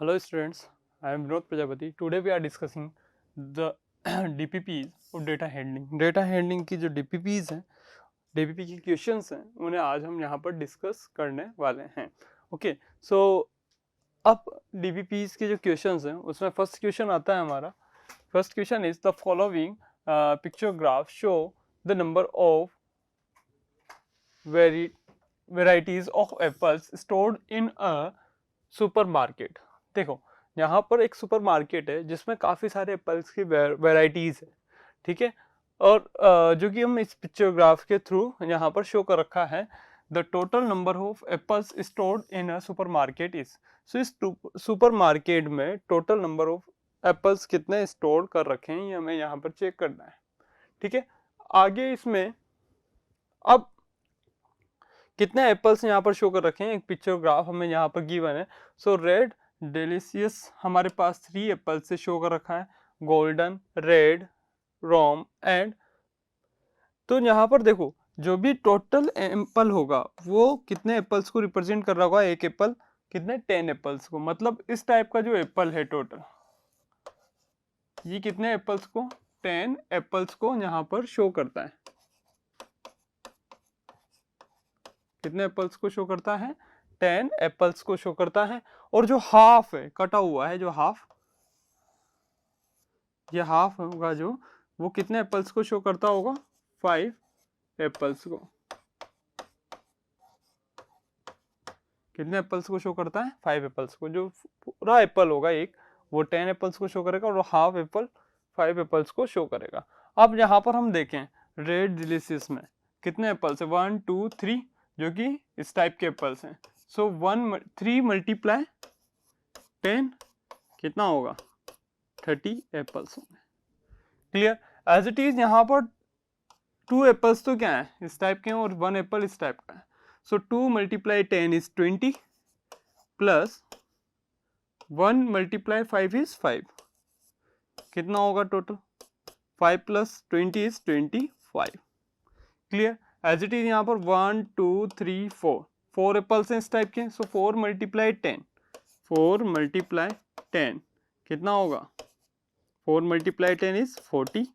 Hello students, I am Vinod Prajapati. Today we are discussing the DPPs और data handling. Data handling की जो DPPs हैं, DPP की questions हैं, उन्हें आज हम यहाँ पर डिस्कस करने वाले हैं। ओके, सो अब DPPs के जो क्वेश्चंस हैं उसमें फर्स्ट क्वेश्चन आता है हमारा। First question is the following pictograph show the number of varieties of apples stored in a supermarket। देखो यहाँ पर एक सुपरमार्केट है जिसमें काफ़ी सारे एप्पल्स की वेराइटीज़ है, ठीक है। और जो कि हम इस पिक्चोग्राफ के थ्रू यहाँ पर शो कर रखा है the total number of apples stored in a supermarket is. So इस सुपरमार्केट में टोटल नंबर ऑफ एप्पल्स कितने स्टोर कर रखे हैं ये हमें यहाँ पर चेक करना है, ठीक है। आगे इसमें अब कितने एप्पल्स यहाँ पर शो कर रखे हैं, एक पिक्चोग्राफ हमें यहाँ पर गिवन है। सो रेड डिलीशियस हमारे पास 3 एप्पल से शो कर रखा है, गोल्डन, रेड, रोम एंड। तो यहाँ पर देखो जो भी टोटल एप्पल होगा वो कितने एप्पल्स को रिप्रेजेंट कर रहा होगा, एक एप्पल कितने 10 एप्पल्स को। मतलब इस टाइप का जो एप्पल है टोटल ये कितने एप्पल्स को 10 एप्पल्स को यहाँ पर शो करता है। कितने एप्पल्स को शो करता है, 10 एप्पल्स को शो करता है। और जो हाफ है कटा हुआ है, जो हाफ, ये हाफ होगा जो वो कितने एप्पल्स को शो करता होगा, 5 एप्पल्स को। कितने एप्पल्स को शो करता है, 5 एप्पल्स को। जो पूरा एप्पल होगा एक वो 10 एप्पल्स को शो करेगा और हाफ एप्पल 5 एप्पल्स को शो करेगा। अब यहाँ पर हम देखें रेड डिलीशियस में कितने एप्पल्स है, 1 2 3 जो कि इस टाइप के एप्पल्स हैं। सो 3 मल्टीप्लाई 10 कितना होगा, 30 एप्पल्स होंगे। क्लियर। एज इट इज यहाँ पर 2 एप्पल्स तो क्या है इस टाइप के हैं और 1 एप्पल इस टाइप का है। So 2 multiply 10 is 20 plus 1 multiply 5 is 5। कितना होगा total, 5 plus 20 is 25। Clear. As it is यहाँ पर 1 2 3 4 एप्पल्स हैं इस टाइप के। सो 4 मल्टीप्लाई 10, 4 मल्टीप्लाई 10 कितना होगा, 4 मल्टीप्लाई 10 इज 40।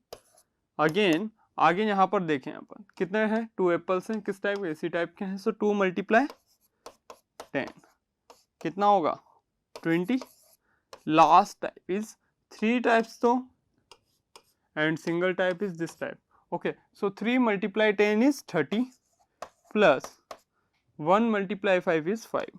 अगेन आगे यहाँ पर देखें अपन कितने हैं, 2 एप्पल्स हैं, किस टाइप के, इसी टाइप के हैं। सो 2 मल्टीप्लाई 10 कितना होगा, 20। लास्ट टाइप इज 3 टाइप्स तो and single type is this type. Okay, so 3 multiply 10 is 30 plus 1 multiply 5 is 5।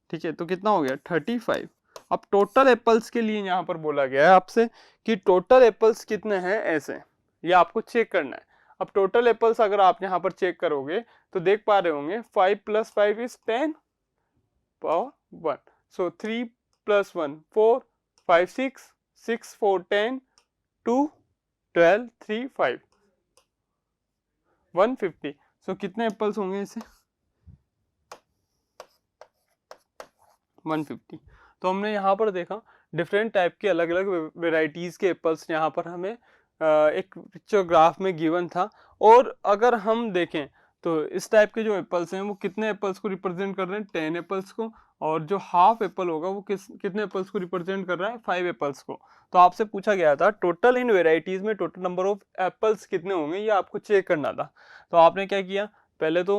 ठीक है, तो कितना हो गया 35। अब टोटल एप्पल्स के लिए यहाँ पर बोला गया है आपसे कि टोटल एप्पल्स कितने हैं, ऐसे ये आपको चेक करना है। अब टोटल एप्पल्स अगर आप यहाँ पर चेक करोगे तो देख पा रहे होंगे 5 plus 5 is 10 power 1। So 3 plus 1 4 5 6 6 4 10 2 12 3 5 150। सो कितने एप्पल्स होंगे इसे, 150। तो हमने यहाँ पर देखा डिफरेंट टाइप के अलग अलग वेराइटीज़ के एप्पल्स यहाँ पर हमें एक पिक्चोग्राफ में गिवन था। और अगर हम देखें तो इस टाइप के जो एप्पल्स हैं वो कितने एप्पल्स को रिप्रेजेंट कर रहे हैं, 10 एप्पल्स को। और जो हाफ एप्पल होगा वो कितने एप्पल्स को रिप्रेजेंट कर रहा है, 5 एप्पल्स को। तो आपसे पूछा गया था टोटल इन वेराइटीज़ में टोटल नंबर ऑफ एप्पल्स कितने होंगे, ये आपको चेक करना था। तो आपने क्या किया, पहले तो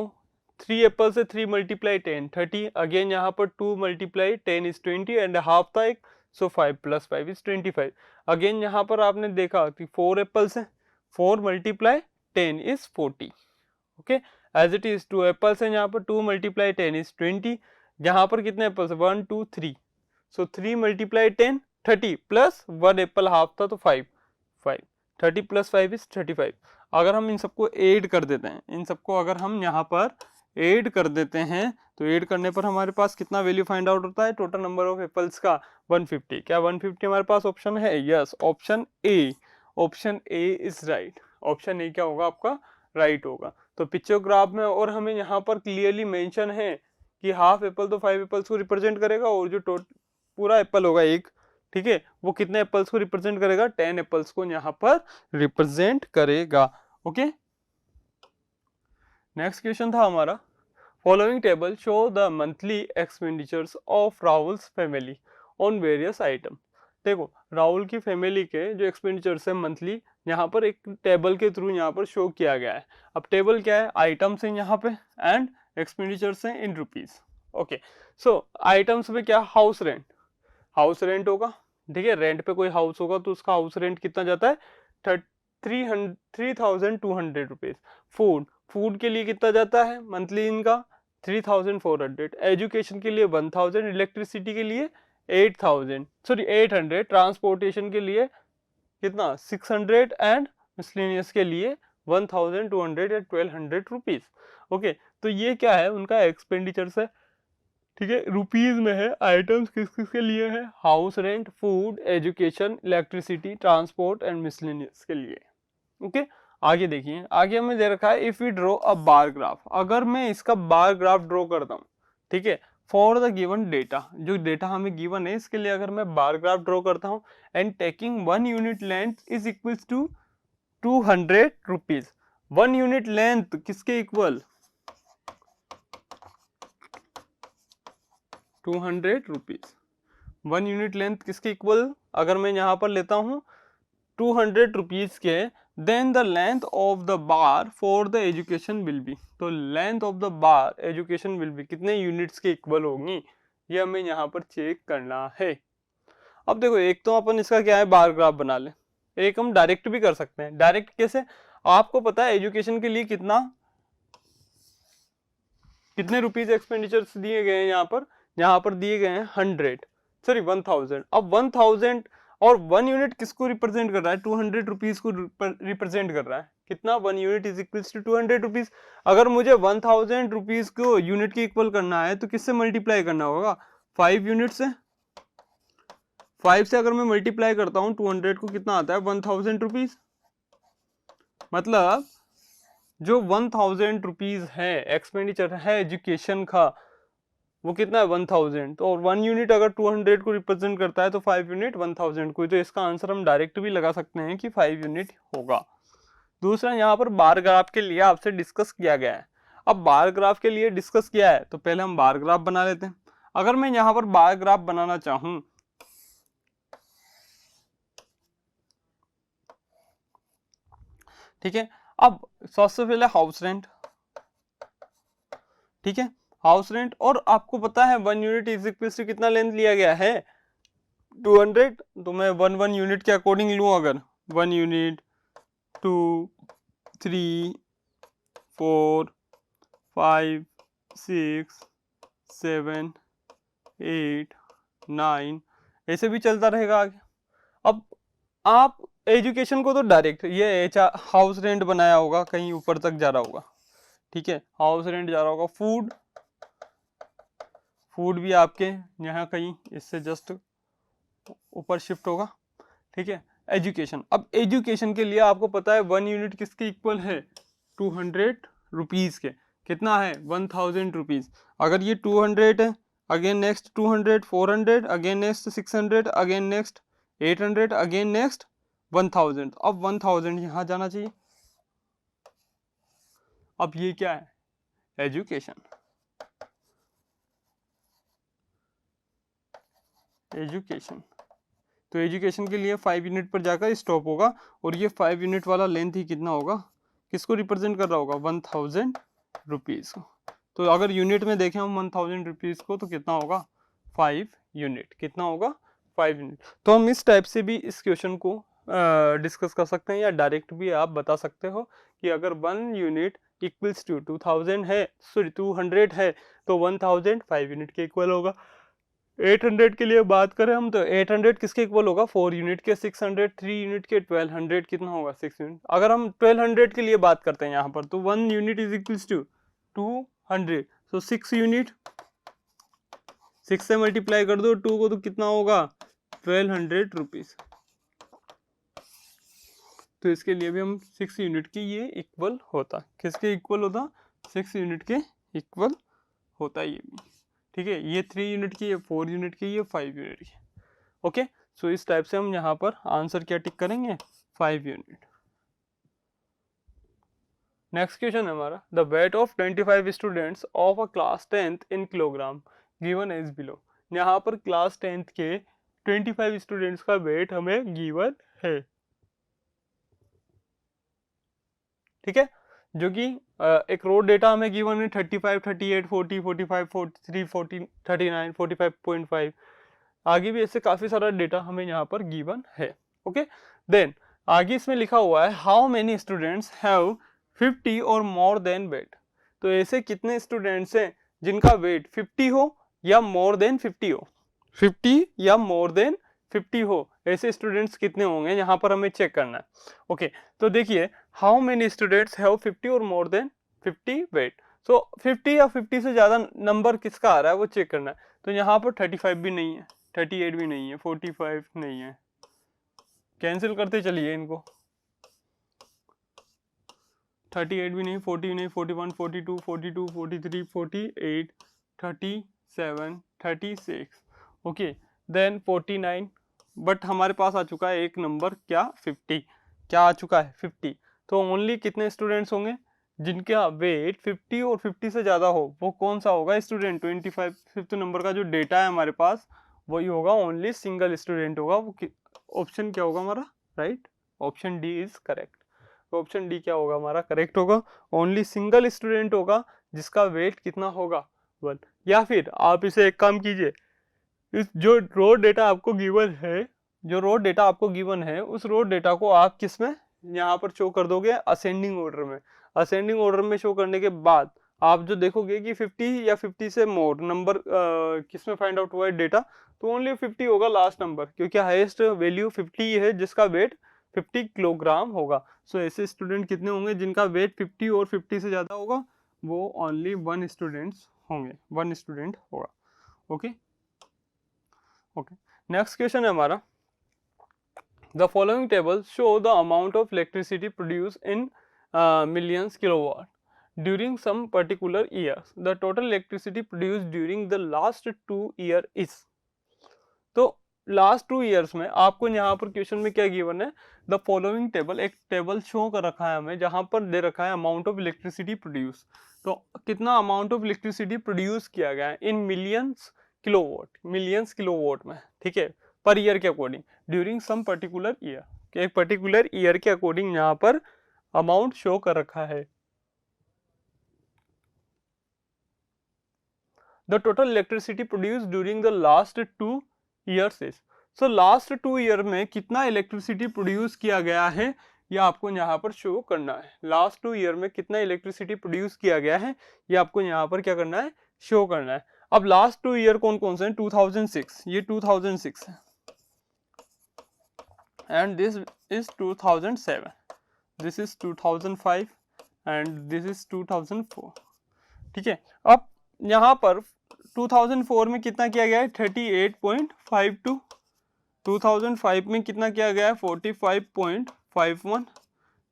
3 एप्पल से 3 मल्टीप्लाई 10 30। अगेन यहाँ पर 2 मल्टीप्लाई 10 इज 20 एंड हाफ था एक। सो 5 प्लस 5 इज 25। अगेन यहाँ पर आपने देखा कि 4 एप्पल्स हैं, 4 multiply 10 is 40। Okay, as it is 2 apples हैं, यहाँ पर 2 मल्टीप्लाई 10 इज 20। यहाँ पर कितने एप्पल्स है, 1 2 3। सो 3 मल्टीप्लाई 10 30 प्लस 1 एप्पल हाफ था तो 5 5 30 प्लस 5 इज 35। अगर हम इन सबको ऐड कर देते हैं, इन सबको अगर हम यहाँ पर ऐड कर देते हैं तो ऐड करने पर हमारे पास कितना वैल्यू फाइंड आउट होता है, टोटल नंबर ऑफ एप्पल्स का 150। क्या 150 हमारे पास ऑप्शन है, yes option A. Option A is right. Option A क्या होगा आपका, राइट होगा। तो पिक्चोग्राफ में और हमें यहाँ पर क्लियरली मेंशन है कि हाफ एप्पल तो 5 एप्पल्स को रिप्रेजेंट करेगा और जो पूरा एप्पल होगा एक, ठीक है, वो कितने एप्पल्स को रिप्रेजेंट करेगा, 10 एप्पल्स को यहाँ पर रिप्रेजेंट करेगा। ओके, नेक्स्ट क्वेश्चन था हमारा following table show the monthly expenditures of Rahul's family on various item. देखो राहुल की फैमिली के जो एक्सपेंडिचर्स है मंथली, यहाँ पर एक टेबल के थ्रू यहाँ पर शो किया गया है। अब टेबल क्या है, आइटम्स है यहाँ पे एंड एक्सपेंडिचर्स हैं in rupees. Okay, so items में क्या, हाउस रेंट, हाउस रेंट होगा, ठीक है, रेंट पे कोई हाउस होगा तो उसका हाउस रेंट कितना जाता है, 3200 रुपीज। फूड, फूड के लिए कितना जाता है मंथली इनका 3400। एजुकेशन के लिए 1000, इलेक्ट्रिसिटी के लिए 800, ट्रांसपोर्टेशन के लिए कितना 600 एंड मिसलेनियस के लिए 1200 या 1200 रुपीज। ओके, तो ये क्या है उनका एक्सपेंडिचर है, ठीक है, रुपीज में है। आइटम्स किस किस के लिए है, house rent, food, education, electricity, transport and miscellaneous के लिए। ओके, आगे देखिए, आगे हमें दे रखा है if we draw a bar graph, अगर मैं इसका बार ग्राफ ड्रॉ करता हूँ, ठीक है, फॉर द गिवन डेटा, जो डेटा हमें गिवन है इसके लिए अगर मैं बार ग्राफ ड्रॉ करता हूँ and taking 1 unit length is equals to 200 rupees. 1 unit length किसके इक्वल, 200 रुपीज। 1 यूनिट लेंथ किसके इक्वल, अगर मैं यहाँ पर लेता हूँ 200 रुपीज के, then the length of the bar for the education will be, तो length of the bar education will be कितने यूनिट्स के इक्वल होंगी, ये हमें यहाँ पर चेक करना है। अब देखो, एक तो अपन इसका क्या है बार ग्राफ बना ले, एक हम डायरेक्ट भी कर सकते हैं। डायरेक्ट कैसे, आपको पता है एजुकेशन के लिए कितने रुपीज एक्सपेंडिचर्स दिए गए हैं, यहाँ पर दिए गए हैं 1000। अब 1000 और 1 यूनिट किसको रिप्रेजेंट कर रहा है, 200 रुपीज को रिप्रेजेंट कर रहा है। कितना, 1 unit is equals to 200 rupees. अगर मुझे 1000 रुपीज को यूनिट के इक्वल करना है तो किससे मल्टीप्लाई करना होगा, 5 यूनिट से। 5 से अगर मैं मल्टीप्लाई करता हूँ 200 को, कितना आता है 1000 रुपीज। मतलब जो 1000 रुपीज है एक्सपेंडिचर है एजुकेशन का, वो कितना है 1000। तो और 1 यूनिट अगर 200 को रिप्रेजेंट करता है तो 5 यूनिट 1000 को, तो इसका आंसर हम डायरेक्ट भी लगा सकते हैं कि 5 यूनिट होगा। दूसरा, यहाँ पर बार ग्राफ के लिए आपसे डिस्कस किया गया है। अब बार ग्राफ के लिए डिस्कस किया है तो पहले हम बार ग्राफ बना लेते हैं। अगर मैं यहाँ पर बार ग्राफ बनाना चाहूं, ठीक है, अब सबसे पहले हाउस रेंट, ठीक है, हाउस रेंट, और आपको पता है 1 यूनिट इज इक्वल टू कितना लेंथ लिया गया है 200, तो मैं 1 यूनिट के अकॉर्डिंग लूँ, अगर 1 यूनिट 2 3 4 5 6 7 8 9 ऐसे भी चलता रहेगा आगे। अब आप एजुकेशन को तो डायरेक्ट ये हाउस रेंट बनाया होगा, कहीं ऊपर तक जा रहा होगा, ठीक है, हाउस रेंट जा रहा होगा। फूड भी आपके यहाँ कहीं इससे जस्ट ऊपर शिफ्ट होगा, ठीक है। एजुकेशन, अब एजुकेशन के लिए आपको पता है 1 यूनिट किसके इक्वल है 200 रुपीज के, कितना है 1000 रुपीज। अगर ये 200 है, again next 200, 400, again next 600, again next 800, again next 1000। अब 1000 यहाँ जाना चाहिए। अब ये क्या है, एजुकेशन, तो एजुकेशन के लिए 5 यूनिट पर जाकर स्टॉप होगा, और ये 5 यूनिट वाला लेंथ ही कितना होगा, किसको रिप्रेजेंट कर रहा होगा 1000 रुपीज को। तो अगर यूनिट में देखें हम 1000 रुपीज को, तो कितना होगा 5 यूनिट, कितना होगा 5 यूनिट। तो हम इस टाइप से भी इस क्वेश्चन को डिस्कस कर सकते हैं, या डायरेक्ट भी आप बता सकते हो कि अगर 1 यूनिट इक्वल्स टू 2000 है, सॉरी 200 है, तो 1000 5 यूनिट के इक्वल होगा। 800 के लिए बात करें हम, तो 800 किसके इक्वल होगा 4 यूनिट के, 600 3 यूनिट के, 1200 कितना होगा 6 यूनिट। अगर हम 1200 के लिए बात करते हैं यहाँ पर, तो 1 unit is equals to 200, so 6 unit, 6 से मल्टीप्लाई कर दो 2 को, तो कितना होगा 1200 रुपीज। तो इसके लिए भी हम 6 यूनिट के ये इक्वल होता, किसके इक्वल होता 6 यूनिट के इक्वल होता ये भी, ठीक है। ये 3 यूनिट की, ये 4 यूनिट की, ये 5 यूनिट की। ओके, सो इस टाइप से हम यहाँ पर आंसर क्या टिक करेंगे 5 यूनिट। नेक्स्ट क्वेश्चन है हमारा, the weight of 25 students of a class 10th in kilogram given is below. यहाँ पर क्लास 10th के 25 स्टूडेंट्स का वेट हमें गिवन है, ठीक है, जो कि एक रो डेटा हमें गिवन है 35, 38, 40, 45, 43, 40, 39, 45.5। आगे भी ऐसे काफी सारा डेटा हमें यहाँ पर गिवन है। ओके, देन आगे इसमें लिखा हुआ है हाउ मेनी स्टूडेंट्स हैव 50 और मोर देन वेट। तो ऐसे कितने स्टूडेंट्स हैं जिनका वेट 50 हो या मोर देन 50 हो, 50 या मोर देन 50 हो, ऐसे स्टूडेंट्स कितने होंगे यहाँ पर हमें चेक करना है। ओके, तो देखिए हाउ मेनी स्टूडेंट्स हैव 50 और मोर देन 50 वेट। सो 50 या 50 से ज्यादा नंबर किसका आ रहा है वो चेक करना है। तो यहाँ पर 35 भी नहीं है, 38 भी नहीं है, 45 नहीं है, कैंसिल करते चलिए इनको। 38 भी नहीं, 40 भी नहीं, 41, 42, 42, 43, 48, 37, 36, ओके, देन 49। बट हमारे पास आ चुका है एक नंबर, क्या 50, क्या आ चुका है 50। तो ओनली कितने स्टूडेंट्स होंगे जिनका वेट 50 और 50 से ज़्यादा हो, वो कौन सा होगा स्टूडेंट, 25 फिफ्थ नंबर का जो डेटा है हमारे पास वही होगा, ओनली सिंगल स्टूडेंट होगा। वो ऑप्शन क्या होगा हमारा, right, option D is correct. तो ऑप्शन डी क्या होगा हमारा, करेक्ट होगा, ओनली सिंगल स्टूडेंट होगा जिसका वेट कितना होगा 1। या फिर आप इसे एक काम कीजिए, इस जो रो डेटा आपको गिवन है, जो रो डेटा आपको गिवन है उस रो डेटा को आप किस में यहाँ पर शो कर दोगे, असेंडिंग ऑर्डर में। असेंडिंग ऑर्डर में शो करने के बाद आप जो देखोगे कि 50 या 50 से मोर नंबर किस में फाइंड आउट हुआ है डेटा, तो ओनली 50 होगा लास्ट नंबर, क्योंकि हाईएस्ट वैल्यू 50 है जिसका वेट 50 किलोग्राम होगा। सो ऐसे स्टूडेंट कितने होंगे जिनका वेट 50 और 50 से ज़्यादा होगा, वो ओनली 1 स्टूडेंट्स होंगे, 1 स्टूडेंट होगा। ओके ओके, नेक्स्ट क्वेश्चन है हमारा, the following table show the amount of electricity produce in millions kilowatt during some particular years. The total electricity produced during the last 2 year is। तो last 2 years में आपको यहाँ पर question में क्या given है, द फॉलोइंग टेबल, एक table show कर रखा है हमें जहाँ पर दे रखा है अमाउंट ऑफ इलेक्ट्रिसिटी प्रोड्यूस। तो कितना अमाउंट ऑफ इलेक्ट्रिसिटी प्रोड्यूस किया गया है in millions kilowatt, millions kilowatt में, ठीक है, पर ईयर के according during some particular year, एक पर्टिकुलर ईयर के अकॉर्डिंग यहाँ पर अमाउंट शो कर रखा है। The total electricity produce during the last 2 years is. So last 2 year में कितना इलेक्ट्रिसिटी प्रोड्यूस किया गया है ये आपको यहाँ पर शो करना है। लास्ट 2 ईयर में कितना इलेक्ट्रिसिटी प्रोड्यूस किया गया है ये आपको यहाँ पर क्या करना है, शो करना है। अब लास्ट 2 ईयर कौन कौन से हैं, 2006, ये 2006 है, and this is 2007, this is 2005 and this is 2004, ठीक है। अब यहाँ पर 2004 में कितना किया गया है 38.52, 2005 में कितना किया गया है 45.51,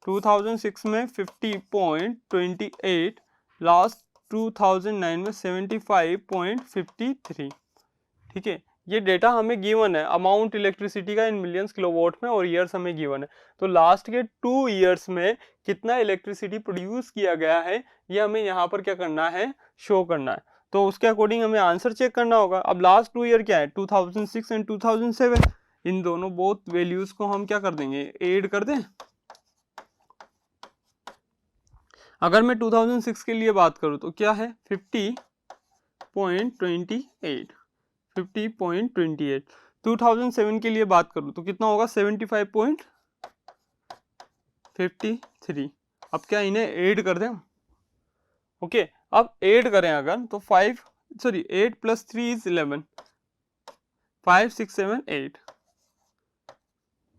2006 में 50.28, लास्ट 2009 में 75.53, ठीक है। ये डेटा हमें गिवन है अमाउंट इलेक्ट्रिसिटी का इन मिलियंस किलोवाट में, और ईयर्स हमें गिवन है। तो लास्ट के 2 ईयर्स में कितना इलेक्ट्रिसिटी प्रोड्यूस किया गया है ये हमें यहाँ पर क्या करना है, शो करना है। तो उसके अकॉर्डिंग हमें आंसर चेक करना होगा। अब लास्ट 2 ईयर क्या है 2006 एंड 2007, इन दोनों बोथ वैल्यूज को हम क्या कर देंगे, ऐड कर दें। अगर मैं 2006 के लिए बात करूं तो क्या है 50.28, 50.28। 2007 के लिए बात करूं तो कितना होगा 75.53। अब क्या इन्हें ऐड कर दें, ओके। अब ऐड करें अगर तो 8 + 3 is 11, 5 6 7 8,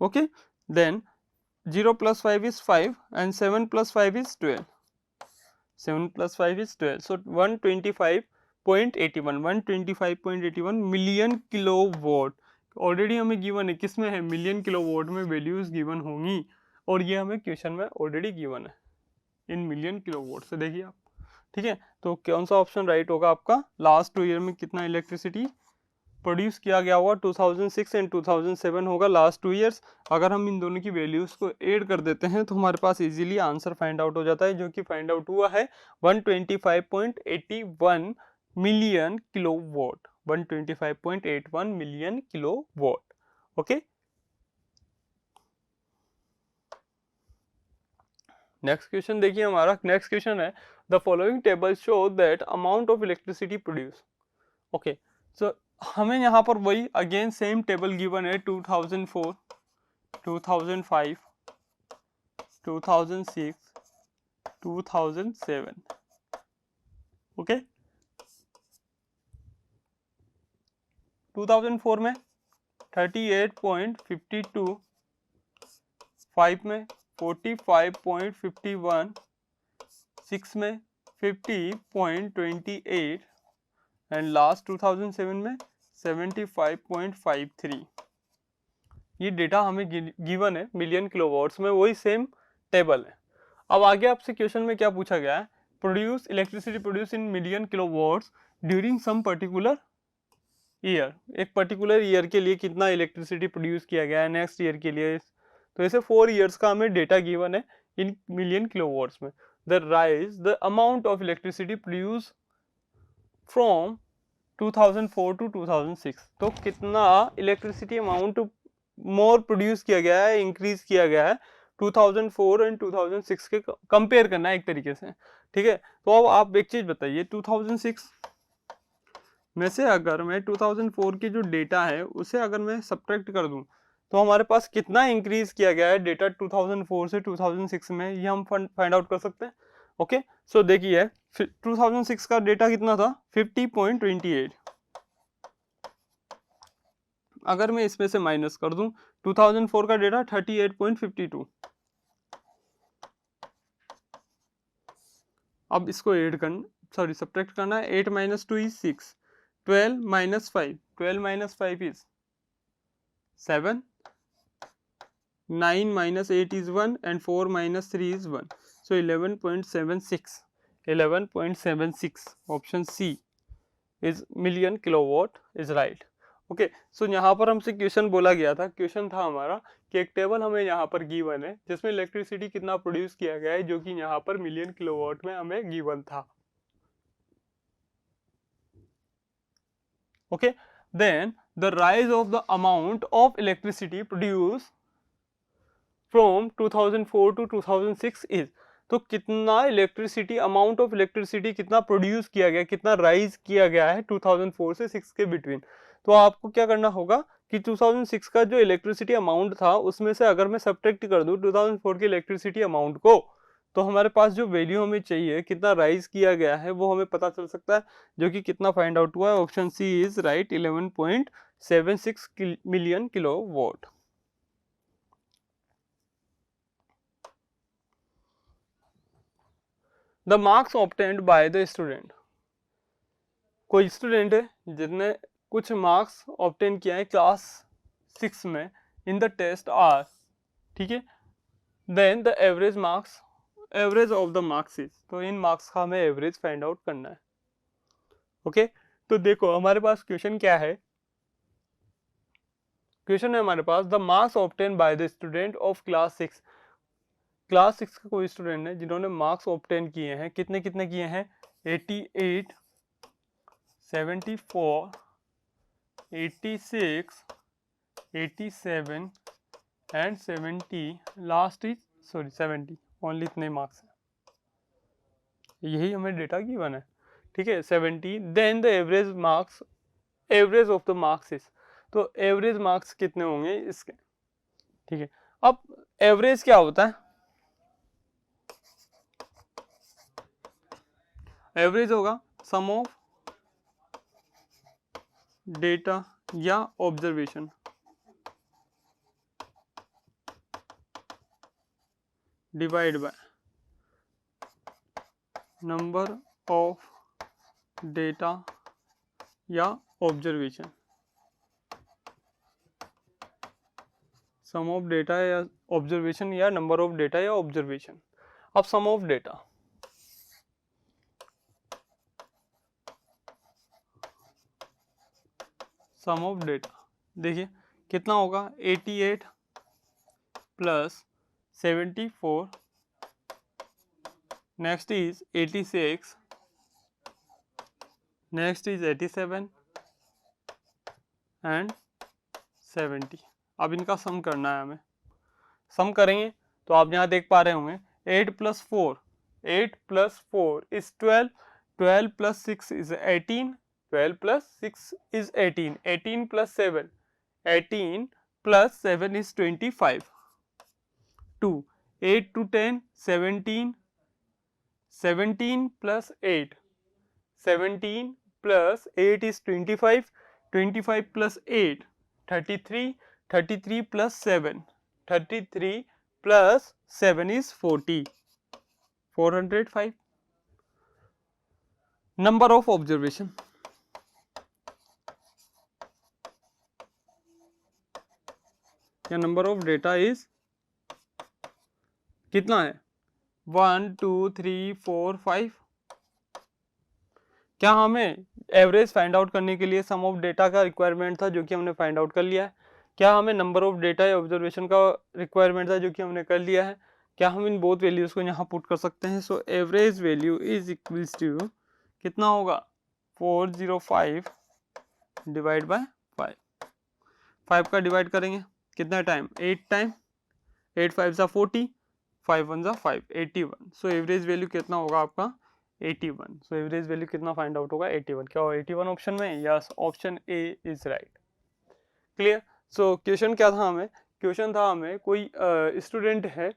okay. Then 0 + 5 is 5 and 7 + 5 is 12, 7 + 5 is 12, so 125.81 million kilowatt already हमें गिवन है, किस में है, मिलियन किलोवाट में वैल्यूज गिवन होंगी, और ये हमें क्वेश्चन में ऑलरेडी गिवन है इन मिलियन किलोवाट से, देखिए आप, ठीक है। तो कौन सा ऑप्शन राइट होगा आपका, लास्ट 2 ईयर में कितना इलेक्ट्रिसिटी प्रोड्यूस किया गया होगा 2006 एंड 2007 होगा, लास्ट 2 ईयर्स। अगर हम इन दोनों की वैल्यूज़ को ऐड कर देते हैं तो हमारे पास इजीली आंसर फाइंड आउट हो जाता है, जो कि फाइंड आउट हुआ है 125.81 million kilowatt, 125.81 million kilowatt. Okay, next question देखिए, हमारा नेक्स्ट क्वेश्चन है the following table show that amount of electricity produce. Okay, so हमें यहाँ पर वही अगेन सेम टेबल गिवन है 2004, 2005, 2006, 2007। ओके, 2004 में 38.52, 5 में 45.51, 6 में 50.28 एंड लास्ट 2007 में 75.53। ये डेटा हमें गिवन है मिलियन किलोवाट्स में, वही सेम टेबल है। अब आगे आपसे क्वेश्चन में क्या पूछा गया है, produce electricity produce in million kilowatts during some particular year. एक पर्टिकुलर ईयर के लिए कितना इलेक्ट्रिसिटी प्रोड्यूस किया गया है, नेक्स्ट ईयर के लिए। तो ऐसे 4 ईयर्स का हमें डेटा गिवन है इन मिलियन किलोवाट्स में। The rise the amount of electricity produce from 2004 to 2006। तो कितना इलेक्ट्रिसिटी अमाउंट मोर प्रोड्यूस किया गया है, इंक्रीज किया गया है 2004 एंड 2006 के कंपेयर करना है एक तरीके से, ठीक है। तो अब आप एक चीज बताइए, 2006 में से अगर मैं 2004 की जो डेटा है उसे अगर मैं सब्ट्रैक्ट कर दूं तो हमारे पास कितना इंक्रीज किया गया है डेटा 2004 से 2006 में, ये हम फाइंड आउट कर सकते हैं। ओके, सो देखिए 2006 का डेटा कितना था 50.28। अगर मैं इसमें से माइनस कर दूं 2004 का डेटा 38.52। अब इसको ऐड करना, सॉरी सब्ट्रैक्ट करना है। 8 - 2 is 6, 12 - 5, 12 - 5 is 7, 9 - 8 is 1 and 4 - 3 is 1, so 11.76, 11.76 option C is million kilowatt is right. Okay, so यहाँ पर हमसे क्वेश्चन बोला गया था, क्वेश्चन था हमारा कि एक टेबल हमें यहाँ पर गिवन है जिसमें इलेक्ट्रिसिटी कितना प्रोड्यूस किया गया है, जो कि यहाँ पर मिलियन किलोवाट में हमें गिवन था। Okay, then the rise of the amount of electricity produce from 2004 to 2006 is. तो कितना इलेक्ट्रिसिटी, अमाउंट ऑफ इलेक्ट्रिसिटी कितना प्रोड्यूस किया गया, कितना राइज किया गया है 2004 से 6 के बिटवीन। तो आपको क्या करना होगा कि 2006 का जो इलेक्ट्रिसिटी अमाउंट था उसमें से अगर मैं सब्ट्रैक्ट कर दूं 2004 के इलेक्ट्रिसिटी अमाउंट को, तो हमारे पास जो वैल्यू हमें चाहिए कितना राइज किया गया है वो हमें पता चल सकता है, जो कि कितना फाइंड आउट हुआ है। Option C is right, 11.76 million kilowatt. The marks obtained by the student. कोई स्टूडेंट है जिसने कुछ मार्क्स ऑब्टेन किया है क्लास 6 में इन द टेस्ट आर, ठीक है। Then the average marks, average of the marks is, तो इन मार्क्स का हमें एवरेज फाइंड आउट करना है। ओके, तो देखो हमारे पास क्वेश्चन क्या है, क्वेश्चन है हमारे पास the marks obtain by the student of class 6। Class 6 का कोई स्टूडेंट है जिन्होंने मार्क्स ऑब्टेन किए हैं, कितने कितने किए हैं, 88, 74, 86, 87 and 70, last is sorry 70, only इतने मार्क्स हैं, यही हमें डेटा गिवन है, ठीक है 70। Then the average marks, average of the marks is, तो एवरेज मार्क्स कितने होंगे इसके, ठीक है। अब एवरेज क्या होता है, एवरेज होगा सम ऑफ डेटा या observation divide by number of data या ऑब्जर्वेशन, सम ऑफ डेटा या ऑब्जर्वेशन या नंबर ऑफ डेटा या ऑब्जर्वेशन। अब sum of data, sum of data, देखिए कितना होगा 88 plus 74, next is 86, next is 87 and 70। अब इनका सम करना है हमें। सम करेंगे तो आप यहाँ देख पा रहे होंगे 8 plus 4 is 12, 12 plus 6 is 18, 12 plus 6 is 18, 18 plus 7, 18 plus 7 is 25, 2, 8 to 10, 17, 17 plus 8, 17 plus 8 is 25, 25 plus 8, 33, 33 plus 7, 33 plus 7 is 40, 405. Number of observation, या नंबर ऑफ डेटा इज कितना है 1 2 3 4 5। क्या हमें एवरेज फाइंड आउट करने के लिए सम ऑफ डेटा का रिक्वायरमेंट था जो कि हमने फाइंड आउट कर लिया है? क्या हमें नंबर ऑफ डेटा या ऑब्जर्वेशन का रिक्वायरमेंट था जो कि हमने कर लिया है? क्या हम इन बोथ वैल्यूज को यहाँ पुट कर सकते हैं? So average value is equals to कितना होगा 405 डिवाइड बाय 5। 5 का डिवाइड करेंगे कितना टाइम 8 टाइम, 8 5 सा 40, 5 1 सा 5, 81। सो एवरेज वैल्यू कितना होगा आपका 81। सो एवरेज वैल्यू कितना फाइंड आउट होगा 81। क्या होगा 81 ऑप्शन में? Yes, option A is right. Clear. So question क्या था हमें? क्वेश्चन था हमें कोई स्टूडेंट है,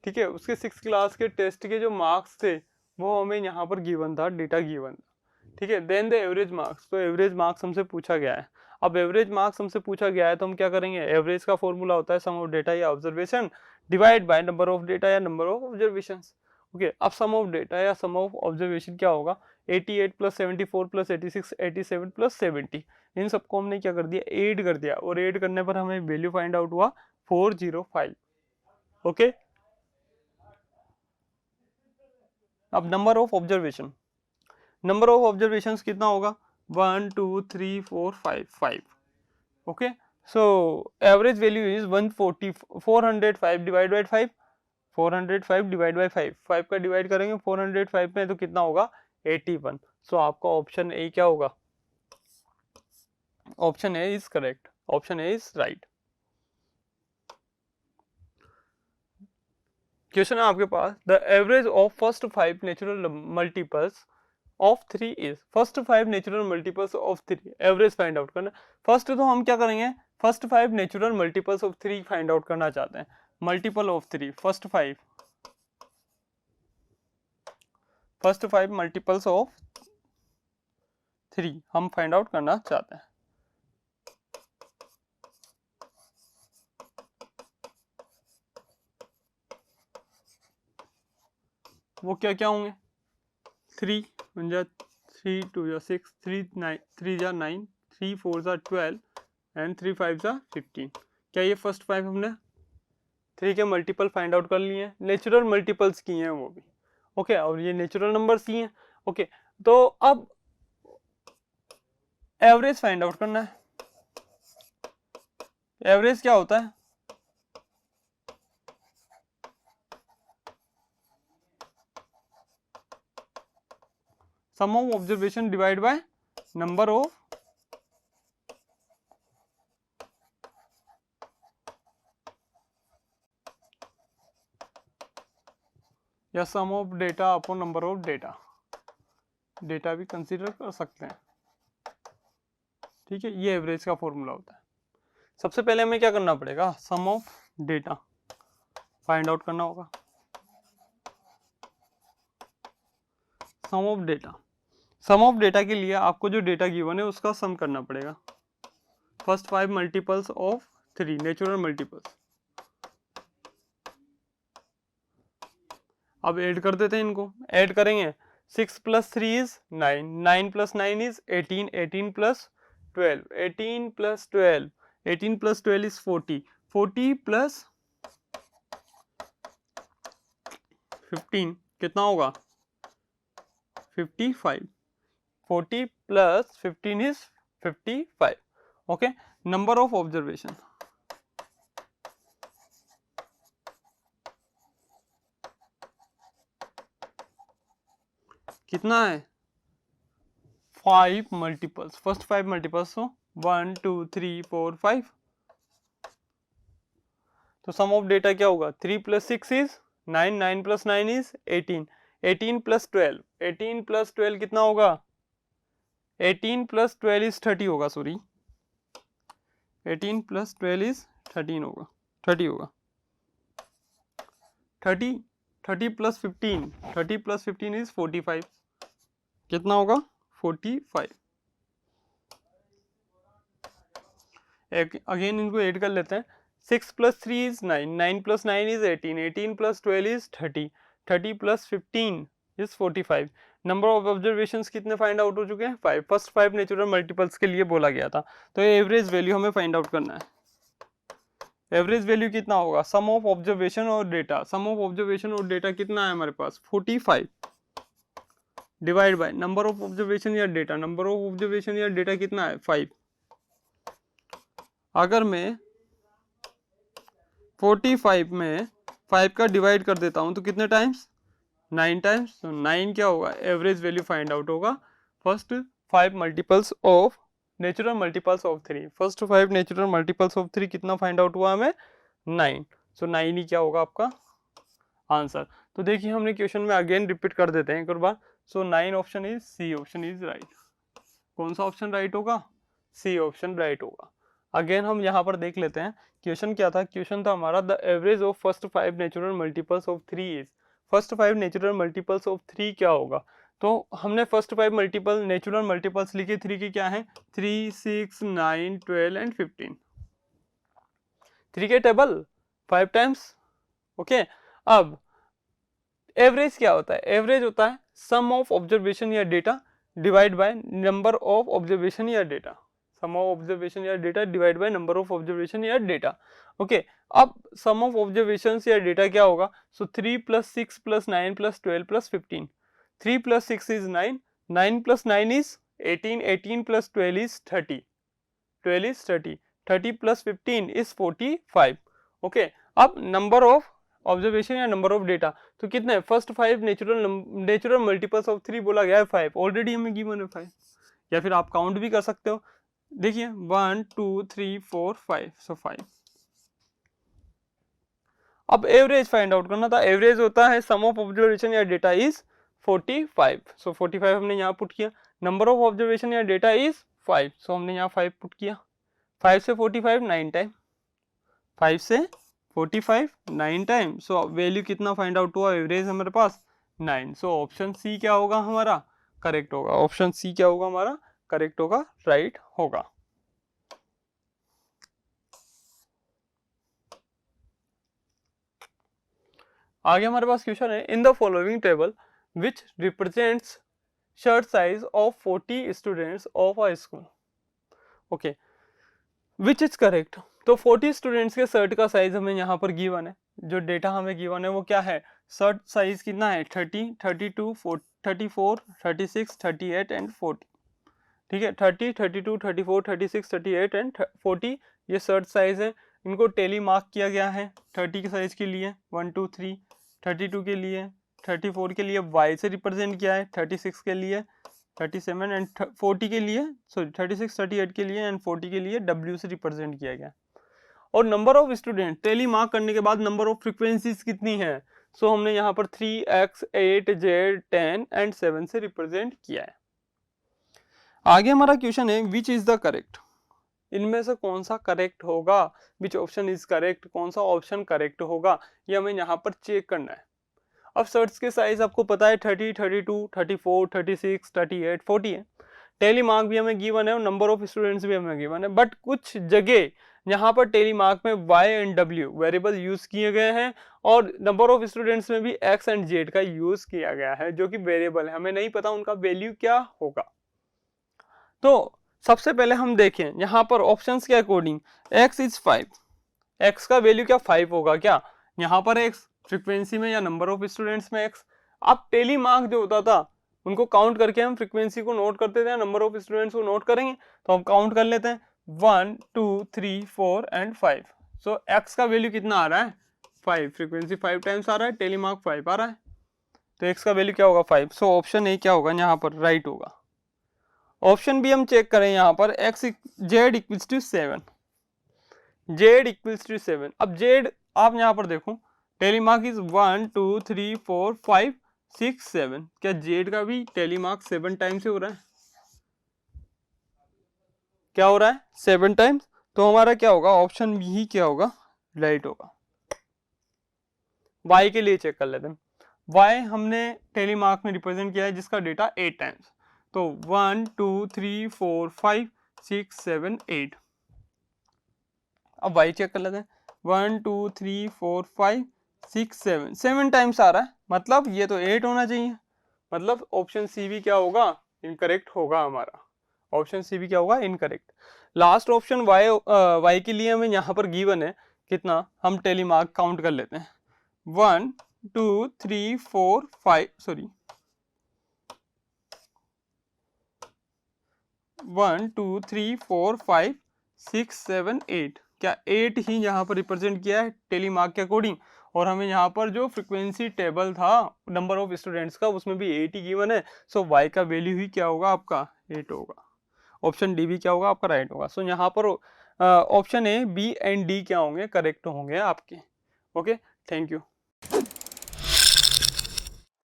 ठीक है, उसके 6th क्लास के टेस्ट के जो मार्क्स थे वो हमें यहाँ पर गिवन था, डेटा गिवन था, ठीक है। देन द एवरेज मार्क्स, तो एवरेज मार्क्स हमसे पूछा गया है। अब एवरेज मार्क्स हमसे पूछा गया है तो हम क्या करेंगे, एवरेज का फॉर्मूला होता है सम ऑफ डेटा या observation divide by number of data या नंबर ऑफ ऑब्जर्वेशंस। ओके, अब सम ऑफ डेटा या सम ऑफ ऑब्जर्वेशन क्या होगा 88 प्लस 74 प्लस 86 87 प्लस 70। इन सबको हमने क्या कर दिया, ऐड कर दिया, और ऐड करने पर हमें वैल्यू फाइंड आउट हुआ 405। ओके, अब number of observation, number of observation कितना होगा 1 2 3 4 5 5। Okay, so average value is 140, 405 divide by 5, 405 divide by 5, 5 का डिवाइड करेंगे 405 में तो कितना होगा 81। सो आपका ऑप्शन ए क्या होगा, option A is correct, option A is right. Question है आपके पास, the average of first 5 natural multiples of 3 is, first 5 natural multiples of 3 average find out करना। फर्स्ट तो हम क्या करेंगे, first 5 natural multiples of 3 find out करना चाहते हैं। Multiple of 3, first 5 multiples of 3 हम फाइंड आउट करना चाहते हैं। वो क्या क्या होंगे, 3 1 जा 3 2 जा 6, 3 9 3 जा 9, 3 4 जा 12 एंड 3 5 जा 15। क्या ये फर्स्ट 5 हमने 3 के मल्टीपल फाइंड आउट कर लिए हैं, नेचुरल मल्टीपल्स किए हैं वो भी। ओके, और ये नेचुरल नंबर्स ही हैं। ओके, तो अब एवरेज फाइंड आउट करना है। एवरेज क्या होता है, sum of observation divide by number of या sum of data upon number of data, data भी कंसीडर कर सकते हैं, ठीक है। ये एवरेज का फॉर्मूला होता है। सबसे पहले हमें क्या करना पड़ेगा, sum of data find out करना होगा। Sum of data, sum of data के लिए आपको जो डेटा गिवन है उसका सम करना पड़ेगा। First 5 multiples of 3 natural multiples, अब ऐड कर देते हैं इनको, ऐड करेंगे 6 plus 3 is 9, 9 plus 9 is 18, 18 plus 12, 18 plus 12, 18 plus 12 is 40, 40 plus 15 कितना होगा 55, 40 plus 15 is 55। Okay, number of observation कितना है 5 मल्टीपल्स, फर्स्ट 5 मल्टीपल्स हो 1 2 3 4 5, तो सम ऑफ डेटा क्या होगा 3 + 6 इज 9, 9 + 9 इज 18, 18 + 12, 18 + 12 कितना होगा 18 + 12 इज 30 होगा, सॉरी 18 + 12 इज 13 होगा, 30 होगा, 30 30 + 15, 30 + 15 इज 45, कितना होगा 45। अगेन इनको ऐड कर लेते हैं, 6 + 3 is 9, 9 + 9 is 18, 18 + 12 is 30, 30 + 15 is 45। Number of observations कितने फाइंड आउट हो चुके हैं 5, फर्स्ट 5 नेचुरल मल्टीपल्स के लिए बोला गया था, तो एवरेज वैल्यू हमें फाइंड आउट करना है। एवरेज वैल्यू कितना होगा सम ऑफ ऑब्जर्वेशन और डेटा, सम ऑफ ऑब्जर्वेशन और डेटा कितना है हमारे पास 45 divide by number of observation या डेटा, नंबर ऑफ ऑब्जर्वेशन या डेटा कितना है 5। अगर मैं 45 में 5 का डिवाइड कर देता हूं तो कितने टाइम्स 9 टाइम्स, तो 9 क्या होगा एवरेज वैल्यू फाइंड आउट होगा first 5 multiples of natural multiples of 3, first 5 natural multiples of 3 कितना फाइंड आउट हुआ हमें 9, सो 9 ही क्या होगा आपका आंसर। तो देखिए हमने क्वेश्चन में अगेन रिपीट कर देते हैं एक और बार, so 9 option is C option is right. कौन सा ऑप्शन राइट होगा सी ऑप्शन राइट होगा। अगेन हम यहाँ पर देख लेते हैं क्वेश्चन क्या था, क्वेश्चन था हमारा the average of first 5 natural multiples of 3 is, first 5 natural multiples of 3 क्या होगा, तो हमने फर्स्ट 5 मल्टीपल नेचुरल मल्टीपल्स लिखे 3 के क्या है 3 6 9 12 एंड 15, 3 के टेबल 5 टाइम्स, ओके। अब एवरेज क्या होता है, एवरेज होता है सम ऑफ ऑब्जर्वेशन या data divide by number of observation या डेटा, सम ऑफ ऑब्जर्वेशन या data divide by number of observation या डेटा, ओके। अब सम ऑफ ऑब्जर्वेशन या डेटा क्या होगा, सो 3 + 6 + 9 + 12 + 15, 3 + 6 is 9, 9 + 9 is 18, 18 + 12 is 30, 12 is 30, 30 + 15 is 45, okay. अब number of observation या number of data, तो कितने फर्स्ट 5 नेचुरल मल्टीपल्स ऑफ 3 बोला गया है 5, ऑलरेडी हमें गिवन है 5, या फिर आप काउंट भी कर सकते हो, देखिए 1 2 3 4 5, सो 5। अब एवरेज फाइंड आउट करना था, एवरेज होता है सम ऑफ ऑब्जर्वेशन या डेटा इज 45, सो 45 हमने यहाँ पुट किया, नंबर ऑफ ऑब्जर्वेशन या डेटा इज 5, सो हमने यहाँ 5 पुट किया, 5 से 45 9 टाइम, 5 से 45 9 टाइम, सो वैल्यू कितना फाइंड आउट हुआ एवरेज हमारे पास 9, सो ऑप्शन सी क्या होगा हमारा करेक्ट होगा, ऑप्शन सी क्या होगा हमारा करेक्ट होगा, राइट होगा। आगे हमारे पास क्वेश्चन है in the following table which represents shirt size of 40 students of a school, okay which is correct, तो 40 स्टूडेंट्स के शर्ट का साइज हमें यहाँ पर गिवन है, जो डेटा हमें गिवन है वो क्या है शर्ट साइज कितना है 30 32 34 36 38 एंड 40, ठीक है 30 32 34 36 38 एंड 40 ये शर्ट साइज है, इनको टेली मार्क किया गया है 30 के साइज के लिए 1 2 3, 32 के लिए 34 के लिए वाई से रिप्रेजेंट किया है, 36 के लिए 37 एंड 40 के लिए सॉरी 36 38 के लिए एंड 40 के लिए डब्ल्यू से रिप्रेजेंट किया गया। और number of student tally mark करने के बाद नंबर ऑफ फ्रीक्वेंसीज कितनी है, सो हमने यहाँ पर 3x 8 z 10 एंड 7 से रिप्रेजेंट किया है। आगे हमारा क्वेश्चन है विच इज द करेक्ट, इनमें से कौन सा करेक्ट होगा, विच ऑप्शन इज करेक्ट, कौन सा ऑप्शन करेक्ट होगा ये हमें यहाँ पर चेक करना है। अब शर्ट्स के साइज आपको पता है 30 32 34 36 38 40 है, टेली मार्क भी हमें गिवन है और नंबर ऑफ स्टूडेंट्स भी हमें गिवन है, बट कुछ जगह यहाँ पर टेली मार्क में y and w variable use किए गए हैं और नंबर ऑफ स्टूडेंट्स में भी x एंड z का यूज किया गया है जो कि वेरिएबल है, हमें नहीं पता उनका वैल्यू क्या होगा। तो सबसे पहले हम देखें यहाँ पर ऑप्शंस के अकॉर्डिंग x इज 5, x का वैल्यू क्या 5 होगा क्या, यहाँ पर x फ्रीक्वेंसी में या नंबर ऑफ स्टूडेंट्स में x, अब टेली मार्क जो होता था उनको काउंट करके हम फ्रीक्वेंसी को नोट करते थे, नंबर ऑफ स्टूडेंट्स को नोट करेंगे, तो हम काउंट कर लेते हैं 1 2 3 4 एंड 5। सो x का वैल्यू कितना आ रहा है 5, फ्रीक्वेंसी 5 टाइम्स आ रहा है, टेलीमार्क 5 आ रहा है, तो x का वैल्यू क्या होगा 5। सो ऑप्शन ए क्या होगा यहाँ पर राइट होगा। ऑप्शन बी हम चेक करें यहाँ पर z equals to 7, z equals to 7। अब z आप यहाँ पर देखो टेलीमार्क इज 1 2 3 4 5 6 7, क्या z का भी टेलीमार्क 7 टाइम्स हो रहा है, क्या हो रहा है 7 टाइम्स, तो हमारा क्या होगा ऑप्शन बी ही क्या होगा राइट होगा। y के लिए चेक कर लेते हैं, y हमने टेलीमार्क में रिप्रेजेंट किया है जिसका डेटा 8 टाइम्स, तो 1 2 3 4 5 6 7 8। अब y चेक कर लेते हैं, 1 2 3 4 5 6 7, 7 टाइम्स आ रहा है, मतलब ये तो 8 होना चाहिए, मतलब ऑप्शन सी भी क्या होगा इनकरेक्ट होगा हमारा, ऑप्शन सी भी क्या होगा इनकरेक्ट। लास्ट ऑप्शन y के लिए हमें यहाँ पर गिवन है कितना, हम टेलीमार्क काउंट कर लेते हैं 1 2 3 4 5 सॉरी 1 2 3 4 5 6 7 8, क्या 8 ही यहाँ पर रिप्रेजेंट किया है टेलीमार्क के अकॉर्डिंग, और हमें यहाँ पर जो फ्रीक्वेंसी टेबल था नंबर ऑफ स्टूडेंट्स का उसमें भी 8 ही गिवन है, सो y का वैल्यू ही क्या होगा आपका 8 होगा, ऑप्शन डी भी क्या होगा आपका राइट होगा। सो यहाँ पर option A B and D क्या होंगे करेक्ट होंगे आपके। Okay, thank you.